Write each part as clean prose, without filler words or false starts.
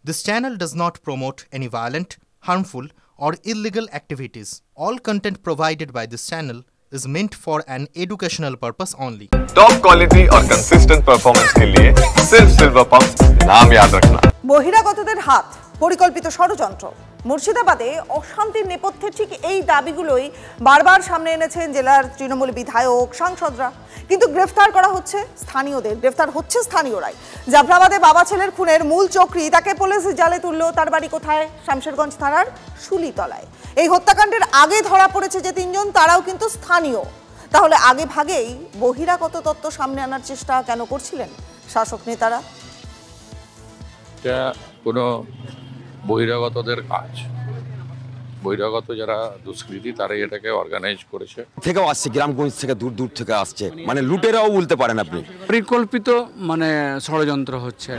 This channel does not promote any violent, harmful, or illegal activities. All content provided by this channel is meant for an educational purpose only. Top quality और consistent performance के लिए सिर्फ silver pumps नाम याद रखना। বহিরাগতদের হাত পরিকল্পিত ষড়যন্ত্র। মুর্শিদাবাদে অশান্তির নেপথ্যে ঠিক এই দাবিগুলোই বারবার সামনে এনেছেন জেলার তৃণমূল বিধায়ক সাংসদরা, কিন্তু গ্রেফতার করা হচ্ছে স্থানীয়দের, গ্রেফতার হচ্ছে স্থানীয়রাই। জাফরাবাদে বাবা ছেলের খুনের মূল চক্রী, তাকে পুলিশ জালে তুললো। তার বাড়ি কোথায়? শামশেরগঞ্জ থানার শুলিতলায়। এই হত্যাকাণ্ডের আগে ধরা পড়েছে যে তিনজন, তারাও কিন্তু স্থানীয়। তাহলে আগে ভাগেই বহিরাগত তত্ত্ব সামনে আনার চেষ্টা কেন করছিলেন শাসক নেতারা? এটা কোনো বহিরাগতদের কাজ। বহিরাগত যারা দুষ্কৃতী তারাই এটাকে অর্গানাইজ করেছে। থেকেও আসছে, গ্রামগঞ্জ থেকে দূর দূর থেকে আসছে, মানে লুটেরাও বলতে পারেন আপনি। পরিকল্পিত মানে ষড়যন্ত্র হচ্ছে।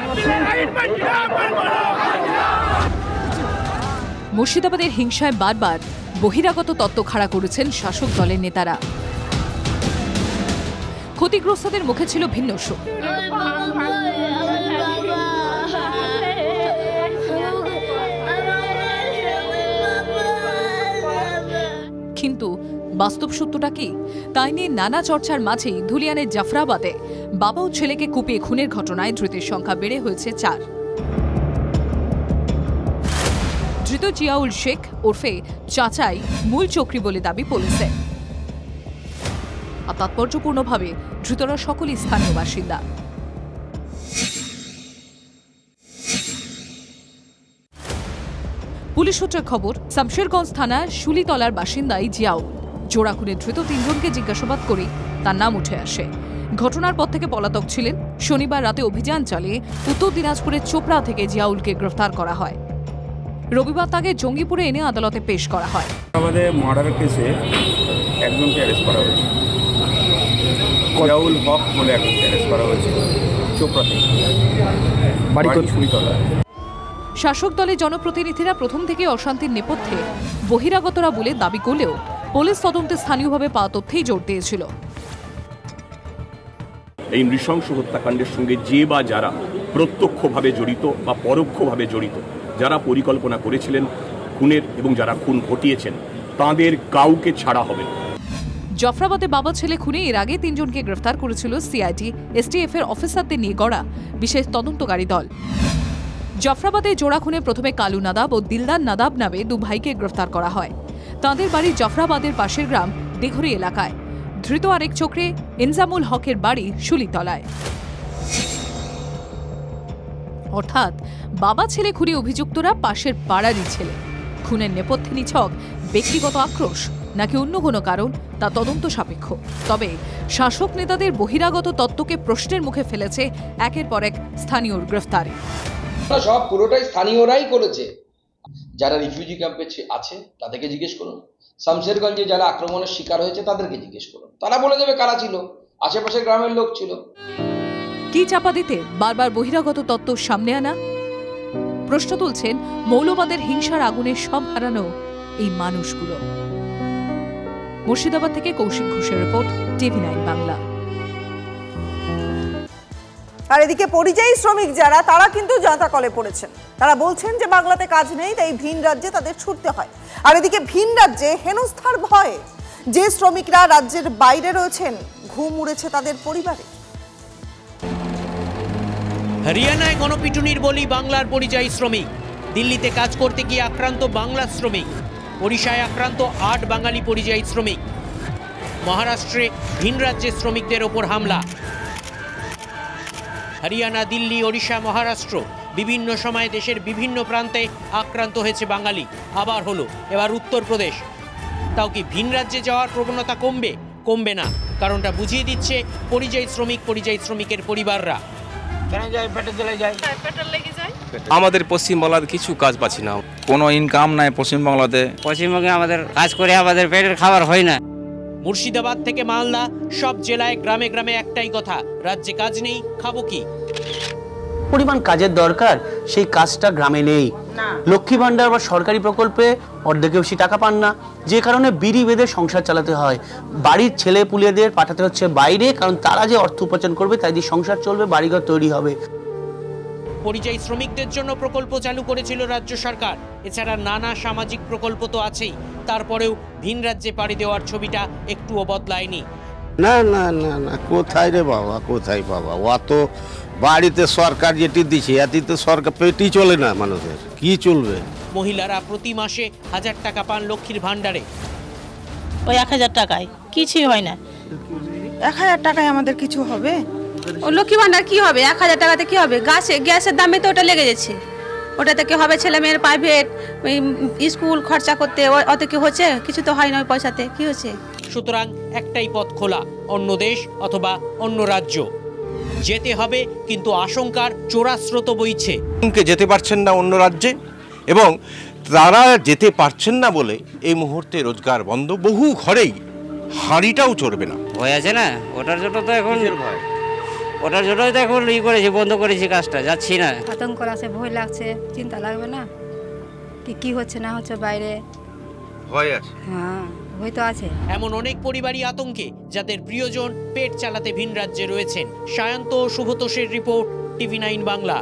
মুর্শিদাবাদের হিংসায় বারবার বহিরাগত তত্ত্ব খাড়া করেছেন শাসক দলের নেতারা। ক্ষতিগ্রস্তদের মুখে ছিল ভিন্ন সুর। কিন্তু বাস্তব সত্যটা কি? তাই নিয়ে নানা চর্চার মাঝেই ধুলিয়ানের জাফরাবাদে বাবা ও ছেলেকে কুপিয়ে খুনের ঘটনায় ধৃতের সংখ্যা বেড়ে হয়েছে 4। ধৃত জিয়াউল শেখ ওরফে চাচাই মূল চক্রী বলে দাবি পুলিশের। আর তাৎপর্যপূর্ণভাবে ধৃতরা সকলই স্থানীয় বাসিন্দা। পুলিশ সূত্রের খবর, শামশেরগঞ্জ থানার শুলিতলার বাসিন্দাই জিয়াউল। জোড়া খুনে ধৃত তিনজনকে জিজ্ঞাসাবাদ করে তার নাম উঠে আসে। ঘটনার পর থেকে পলাতক ছিলেন। শনিবার রাতে অভিযান চালিয়ে উত্তর দিনাজপুরের চোপড়া থেকে জিয়াউলকে গ্রেফতার করা হয়। রবিবার তাকে জঙ্গিপুরে এনে আদালতে পেশ করা হয়। আমাদের মার্ডার কেসে একজনকে অ্যারেস্ট করা হয়েছে, জিয়াউল হক বলে একজনকে অ্যারেস্ট করা হয়েছে চোপড়া থেকে, বাড়ি শুলিতলা। শাসক দলের জনপ্রতিনিধিরা প্রথম থেকে অশান্তির নেপথ্যে বহিরাগতরা বলে দাবি করলেও পুলিশ তদন্তে স্থানীয়ভাবে পাওয়া তথ্যেই জোর দিয়েছিল। এই নৃশংস হত্যাকাণ্ডের সঙ্গে যে বা যারা প্রত্যক্ষভাবে জড়িত বা পরোক্ষভাবে জড়িত, যারা পরিকল্পনা করেছিলেন খুনের এবং যারা খুন ঘটিয়েছেন, তাদের কাউকে ছাড়া হবে না। জাফরাবাদে বাবা ছেলে খুনে এর আগে তিনজনকে গ্রেফতার করেছিল সিআইডি এসটিএফ এর অফিসারদের নিয়ে গড়া বিশেষ তদন্তকারী দল। জাফরাবাদে জোড়া খুনে প্রথমে কালু নাদাব ও দিলদার নাদাব নামে 2 ভাইকে গ্রেফতার করা হয়। তাঁদের বাড়ি জাফরাবাদের পাশের গ্রাম দিঘরি এলাকায়। ধৃত আরেক চক্রে ইনজামুল হকের বাড়ি শুলিতলায়। অর্থাৎ বাবা ছেলে খুনে অভিযুক্তরা পাশের পাড়ারই ছেলে। খুনের নেপথ্যে নিছক ব্যক্তিগত আক্রোশ নাকি অন্য কোনো কারণ, তা তদন্ত সাপেক্ষ। তবে শাসক নেতাদের বহিরাগত তত্ত্বকে প্রশ্নের মুখে ফেলেছে একের পর এক স্থানীয় গ্রেফতারি। সব পুরোটাই স্থানীয়রাই করেছে। যারা রিফিউজি ক্যাম্পে আছে তাদেরকে জিজ্ঞেস করুন, শামশেরগঞ্জে যারা আক্রমণের শিকার হয়েছে তাদেরকে জিজ্ঞেস করুন, তারা বলে দেবে কারা ছিল, আশেপাশের গ্রামের লোক ছিল। কি চাপা দিতে বারবার বহিরাগত তত্ত্ব সামনে আনা? প্রশ্ন তুলছেন মৌলবাদের হিংসার আগুনে সব হারানো এই মানুষগুলো। মুর্শিদাবাদ থেকে কৌশিক ঘোষের রিপোর্ট, TV9 বাংলা। আর এদিকে পরিযায়ী শ্রমিক যারা, তারা কিন্তু জাঁতাকলে পড়েছেন। তারা বলছেন যে বাংলাতে কাজ নেই, তাই ভিন রাজ্যে তাদের ছুটতে হয়। আর এদিকে ভিন রাজ্যে হেনস্থার ভয়ে যে শ্রমিকরা রাজ্যের বাইরে রয়েছেন, ঘুম উড়েছে তাদের পরিবারে। হরিয়ানায় গণপিটুনির বলি বাংলার পরিযায়ী শ্রমিক। দিল্লিতে কাজ করতে গিয়ে আক্রান্ত বাংলার শ্রমিক। ওড়িশায় আক্রান্ত 8 বাঙালি পরিযায়ী শ্রমিক। মহারাষ্ট্রে ভিন রাজ্যের শ্রমিকদের ওপর হামলা। হরিয়ানা, দিল্লি, ওড়িশা, মহারাষ্ট্র বিভিন্ন সময়ে দেশের বিভিন্ন প্রান্তে আক্রান্ত হয়েছে বাঙালি। আবার হলো এবার উত্তরপ্রদেশ। তাও কি ভিন রাজ্যে যাওয়ার প্রবণতা কমবে? কমবে না। কারণটা বুঝিয়ে দিচ্ছে পরিযায়ী শ্রমিকের পরিবাররা। আমাদের পশ্চিমবাংলাতে কিছু কাজ পাচ্ছি না, কোনো ইনকাম নাই পশ্চিমবাংলাতে। পশ্চিমবঙ্গে আমাদের কাজ করে আমাদের পেটের খাবার হয় না। মুর্শিদাবাদ থেকে মালদা, সব জেলায় গ্রামে গ্রামে একটাই কথা, রাজ্যে কাজ নেই, খাবো কি? পরিমাণ কাজের দরকার, সেই কাজটা গ্রামে নেই। লক্ষ্মী ভান্ডার বা সরকারি প্রকল্পে অর্ধেকের বেশি টাকা পান না, যে কারণে বিড়ি বেঁধে সংসার চালাতে হয়। বাড়ির ছেলে পুলেদের পাঠাতে হচ্ছে বাইরে, কারণ তারা যে অর্থ উপার্জন করবে তাই দিয়ে সংসার চলবে, বাড়িঘর তৈরি হবে। পরিযায়ী শ্রমিকদের জন্য প্রকল্প চালু করেছিল রাজ্য সরকার। এছাড়া নানা সামাজিক প্রকল্প তো আছেই, তারপরেও ভিন রাজ্যে পাড়ি দেওয়ার ছবিটা একটুও বদলায়নি। না না না না, কোথায় রে বাবা, কোথায় বাবা, ও তো বাড়িতে সরকার যেটি দিচ্ছে এটি তো সরকার পেটি চলে না, মানুষের কি চলবে। মহিলারা প্রতি মাসে 1000 টাকা পান লক্ষ্মীর ভান্ডারে। ওই 1000 টাকায় কিছুই হয় না। 1000 টাকায় আমাদের কিছু হবে? ও লক্ষ্মী ভান্ডার কি হবে? 1000 টাকাতে কি হবে? গ্যাসের দামে তো ওটা লেগে যাচ্ছে। ওটা থেকে হবে ছেলে মেয়ের প্রাইভেট স্কুল খরচা করতে, অত কি হচ্ছে? কিছু তো হয় না ওই পয়সাতে, কি হচ্ছে? সুতরাং একটাই পথ খোলা, অন্য দেশ অথবা অন্য রাজ্য যেতে হবে, কিন্তু আশঙ্কার চোরাস্রোত বইছে। যেতে পারছেন না অন্য রাজ্যে, এবং তারা যেতে পারছেন না বলে এই মুহূর্তে রোজগার বন্ধ, বহু ঘরেই হাঁড়িটাও চড়বে না। ভয় আছে না, ওটার জন্য তো এখন ওটার জন্যই তো এখন করেছি, বন্ধ করেছি কাজটা, যাচ্ছি না। আতঙ্ক আছে, ভয় লাগছে, চিন্তা লাগবে না কি হচ্ছে না হচ্ছে বাইরে, ভয় আছে। হ্যাঁ ভয় তো আছে। এমন অনেক পরিবারই আতঙ্কে, যাদের প্রিয়জন পেট চালাতে ভিন রাজ্যে রয়েছেন। সায়ন্ত ও শুভতোষের রিপোর্ট, TV9 বাংলা।